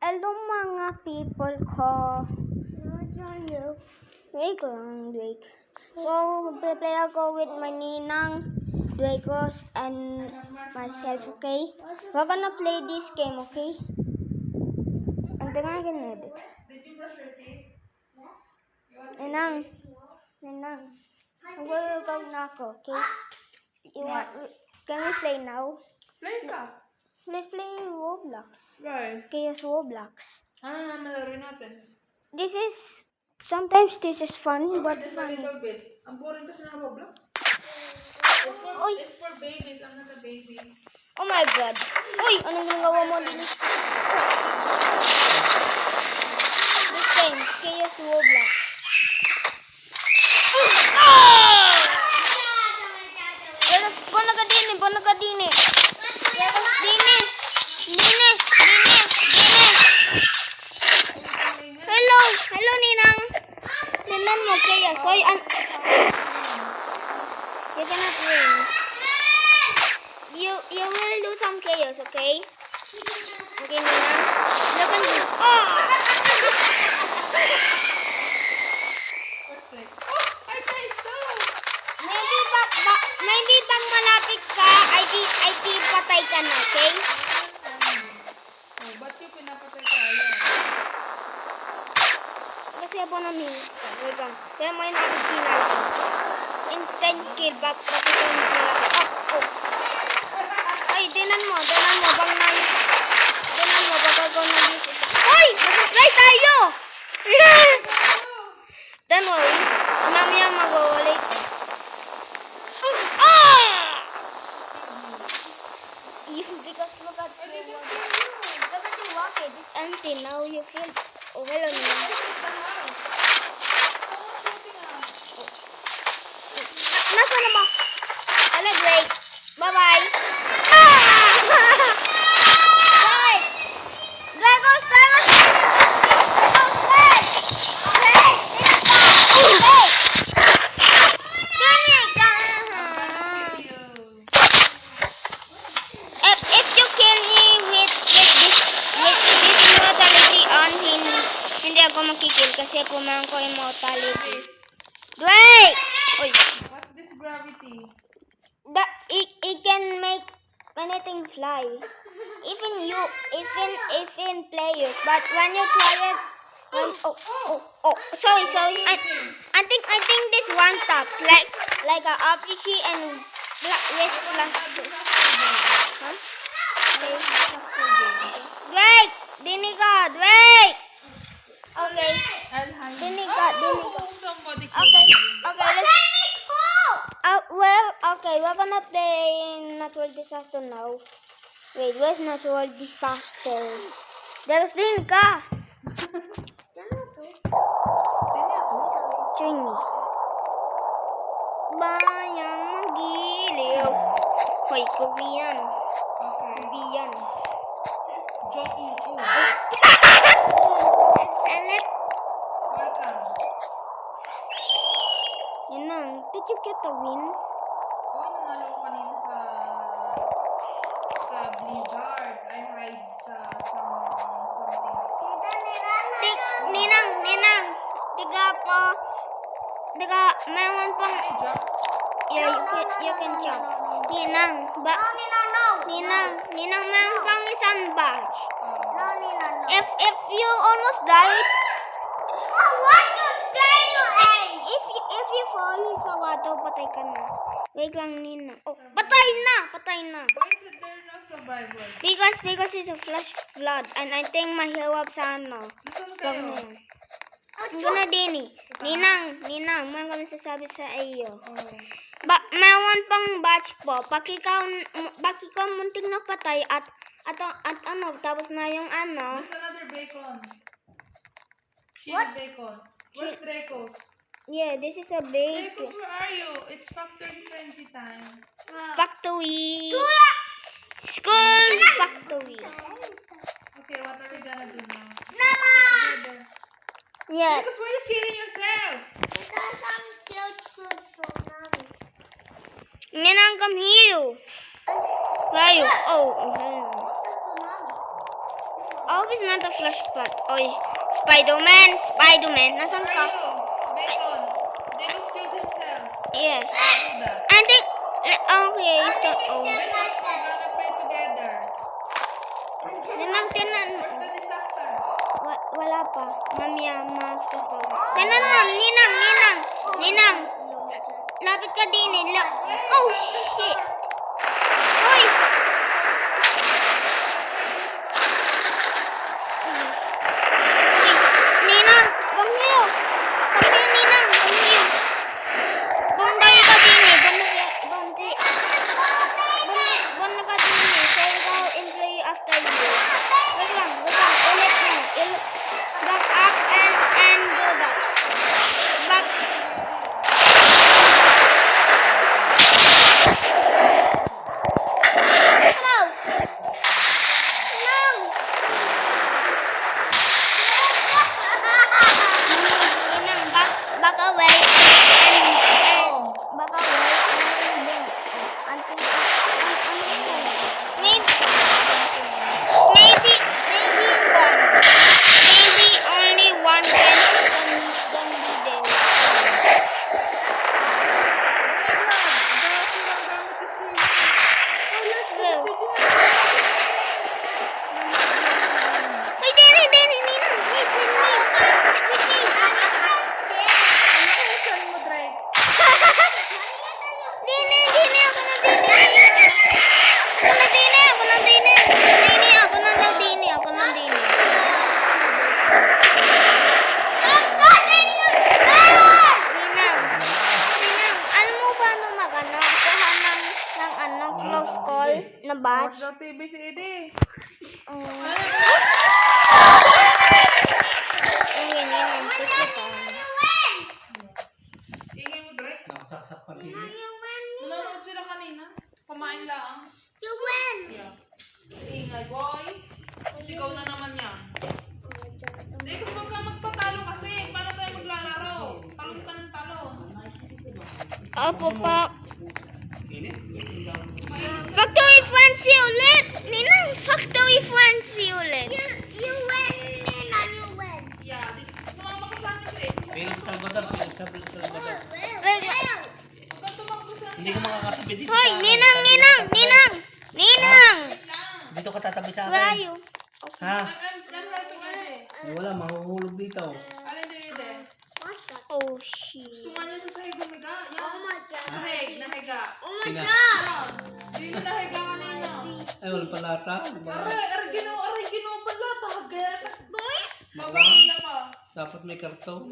Hello mga people ko. Wait lang, Drake. So, magpe-play ako with my ninang, Dracos, and myself, okay? We're gonna play this game, okay? And then I can edit. Did you brush your teeth? Ninang, mag-workout na ako, okay? Can we play now? Play ka. Let's play Roblox. Right. Chaos Roblox. Ano na malaro natin? Sometimes this is funny, but Just a funny. little bit. Ang boring kasi ng Roblox. Uy! It's for babies. I'm not a baby. Oh my God! Uy! Anong ginagawa mo din? This game, Chaos Roblox. Ah! Yes, Bonagadini. Yes, Dini. Hello, Ninang. Ninang mo, Chaos. Hoy, you cannot win. You will do some chaos, okay? Okay, Ninang. Look at me. Oh! What's that? Oh! I died too! Maybe pag malapit ka, I think patay ka na, okay? Oh, ba't yung pinapatay ka? Ayan. Kasi ako na-miss ka. Wait lang. Kaya mo yun ako sinal. Instant kill back. Bakit ko yung kill ako? Oh! Ay, dinan mo. Bang nais. Dinan mo. Bago ko nais ito. Hoy! Mag-fly tayo! Don't worry. Mamaya mag-wallet. Because look at you walk it. It's empty. Now you feel. Oh, hello, Nina. Nasa na ba? Hello, great. Bye-bye. Hey! Dragos! If you kill me with this immortality on, hindi ako makikil kasi pumayang ko immortality. Wait! Uy! What's this gravity? It can make anything fly. Even players. But when you try it, sorry. I think this one taps like a RPG and yes plus. Huh? Wait! Dinigod! Wait! Okay. Dinigod. Somebody Okay, we're gonna play natural disaster now. Wait, where's natural disaster? There's din ka. Join me. Bayang magiliw. Hoy, Korean. Okay. Korean. Jockey. Oh. Welcome. Yan. Did you get the win? Oh, nanalo ko kanina sa Blizzard. I hide sa something. Ninang. Mayroon pang. Hey, Jack. Yeah, you can jump. Ninang, mayroon pang isang batch. If you almost died, if you fall sa water, patay ka na. Wait lang, Ninang. Oh, patay na. Why is it there no survival? Because it's a flash flood, and I think mahirap sa ano. Nasaan kayo? Ang guna din Ninang, may kami sasabi sa iyo. Oh. Mayroon pang batch po. Pakikaw munting napatay at ano, tapos na yung ano. There's another bacon. Shield bacon. Where's Dracos? Yeah, this is a big Dracos, where are you? It's factory frenzy time. factory. School factory. Okay, what are we gonna do now? Together. Yeah. Dracos, why are you killing yourself? Ninang, come here. Where are you? Oh, hope it's not a flashback. Oy, Spider-Man, nasan ka? Where are you? Bacon. Delos killed himself. Yeah. Do that. I think, okay, so, oh. Bacon, we're gonna play together. Ninang, Where's the disaster? wala pa. Mamaya, ma-stress daw. Tinan mo, Ninang. Lapit ka din eh. Oh, shit. Hoy! Ninang, come here. Ninang, come here. Bantay ka din eh. Bantay ka din eh. So, ikaw employee after you. Wait lang. Ulit mo. Back up and do that. Back. Hello. Ninang, back away and back away and maybe only one can be there. Let's go. Hey, Danny, Ninang, wait with me. Saan mo, Drake? Dini, ako na dini. Ninang, alam mo ba ano magano? Kuha ng close call na batch? Watch the TV si Ede. Ayun, Ninang, susukan. Ingay mo, Drake. Nakasaksak pa din. Nanonood sila kanina. Kumain lang. You win! Yeah. Ingay, boy. Sigaw na naman yan. Hindi, kasi huwag ka magpatalo kasi. Paano tayo maglalaro? Talong ka ng talong. Opo pa. Init. Factory fancy ulit! Ninang, factory fancy ulit. You win, Ninang, you win. Yeah, sumama ka sa amin, Drake. Philip Salvador. Wait, Huwag kang tumakbo sa Hindi ka makakatabi dito. hoy, sa akin. Ninang! Wait lang. Dito ka tatabi sa Where are akin. you? Ha? I'm helping Ede. Wala, mahuhulog dito. Alin din, Ede? Oh, shit. Gusto nga niya sa sahig humiga. Yan. Sahig, nahiga. Tina. Yan. Hindi mo nahiga kanina. Ay, walang palata. Aray, ginawa pala. Tagat. Mama, Mabangin na pa. dapat may karton.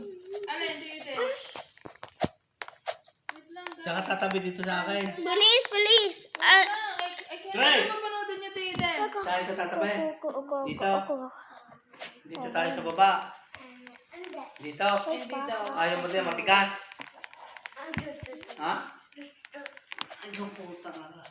Alin, di Ede? Wait lang, guys. Saka tatabi dito sa akin. Police! I can't Dre! mapanoodin niyo, Ede. Saan ka tatabi? Dito. Ako. Dito tayo sa baba. Dito. Hindi daw. Ayaw mo din, matigas. Ha? Ayaw puta nga.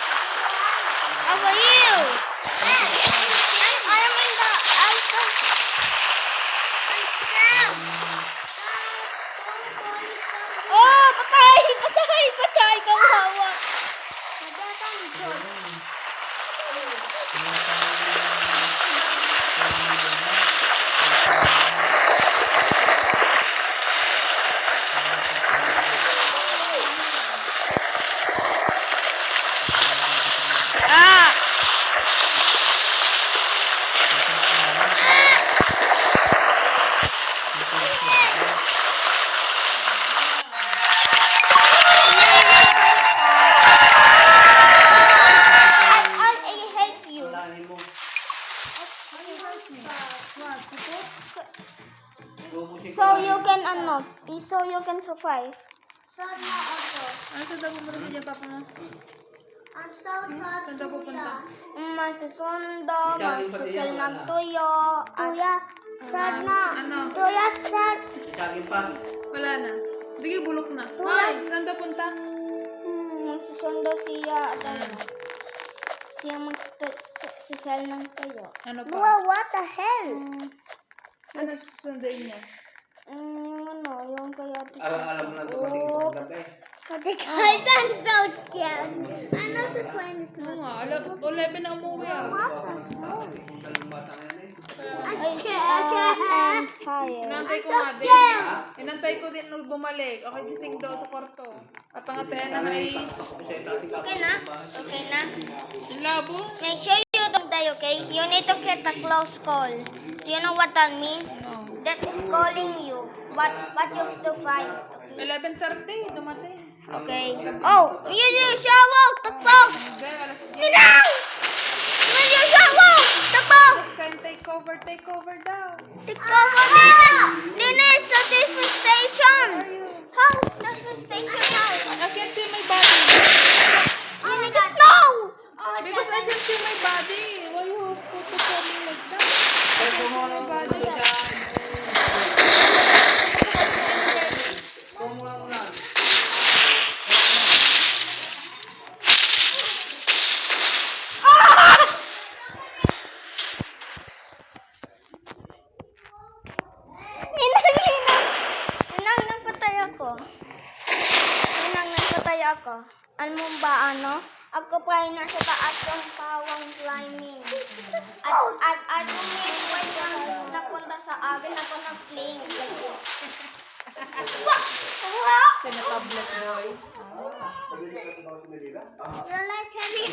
How are you? I am in the alpha. Oh, patay, kawawa. Ah! I help you. Walahin mo. Lubusin ko So lang. you can so you can survive. Ano sa daw pumunta dyan, Papa mo? Saan daw pupunta? Masusundo, magsusal ng tuyo. Sana. Ano? Tuya, Sisagin pa. Wala na. Sige, bulok na. Ay, saan daw punta? magsundo siya at ano. Siya magsasal ng kayo. Ano pa? Wow, what the hell? Ano susunduin niya? Yung kaya Alam mo na dumating sa gabi. Guys, I'm so scared. I know the train is Oo nga, 11 na umuwi ah. I'm scared. Inantay ko nga din. Inantay ko din nung bumalik. Okay, gising daw sa kwarto. At ang atean na ay... Okay na? Okay na? Ang labo. Make sure you don't die, okay? You need to get a close call. Do you know what that means? No. That is calling you. But you have to fight. 11:30, dumating. Okay. Oh, you shower! Takbog! Hindi, alas 10. Ninang! You shower! Takbog! Alas kain take over daw. Takbog! Ninang! Linis sa different station! Are you? House! Different station house! I can't see my body. Oh my God! No! Because I can't see my body. Why you have to tell me like that? I can't see my body. Ninang, patay ako. Ninang, nagpatay ako. Ano mo ba, ano? Ako pa ay nasa taas ng pawang climbing. At umiiwan yung napunta sa akin, ako nag-fling. Like this. Sinatablet boy. You're like, tell me,